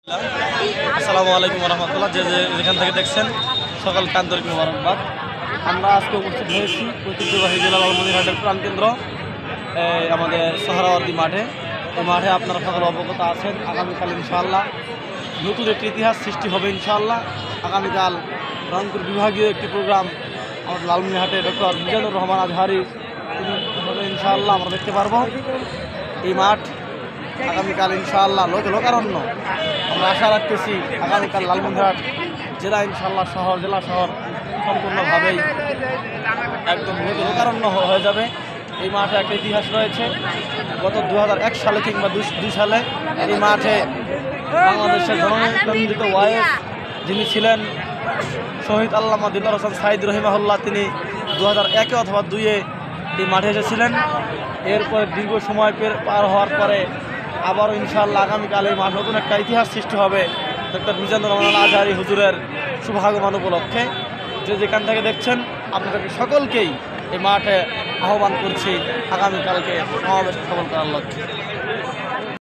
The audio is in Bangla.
আসসালামু আলাইকুম রহমতুল্লাহ। যেখান থেকে দেখছেন সকলকে আন্তরিক মোবারকবাদ। আমরা আজকে উপস্থিত হয়েছি ঐতিহ্যবাহী জেলা লালমনিরহাটের প্রাণকেন্দ্র আমাদের সোহরাওয়ার্দী মাঠে। এই মাঠে আপনারা সকল অবগত আছেন, আগামীকাল ইনশাআল্লাহ নতুন একটি ইতিহাস সৃষ্টি হবে ইনশাআল্লাহ। আগামীকাল রংপুর বিভাগীয় একটি প্রোগ্রাম আমাদের লালমনিরহাটে ডক্টর মিজানুর রহমান আজহারি তিনি ইনশাআল্লাহ আমরা দেখতে পারবো। এই মাঠ আগামীকাল ইনশাআল্লাহ লোকারণ্য। আমরা আশা রাখতেছি আগামীকাল লালমনিরহাট জেলা ইনশাআল্লাহ জেলা শহর সম্পূর্ণভাবেই একদম লোকারণ্য হয়ে যাবে। এই মাঠে একটা ইতিহাস রয়েছে। গত 2001 সালে কিংবা 2 সালে এই মাঠে বাংলাদেশের জননন্দিত ওয়াইস যিনি ছিলেন শহীদ আল্লামা দিলদার হোসেন সাইদ রহিমাহুল্লাহ, তিনি 2001 অথবা 2-এ এই মাঠে এসেছিলেন। এরপরে দীর্ঘ সময় পার হওয়ার পরে আবারও ইনশাআল্লাহ আগামীকাল এই মাঠ নতুন একটা ইতিহাস সৃষ্টি হবে ডক্টর মিজানুর রহমান আজহারি হুজুরের শুভাগমন উপলক্ষে। যেখান থেকে দেখছেন আপনাদেরকে সকলকেই এই মাঠে আহ্বান করছি আগামীকালকে সমাবেশ সফল করার লক্ষ্যে।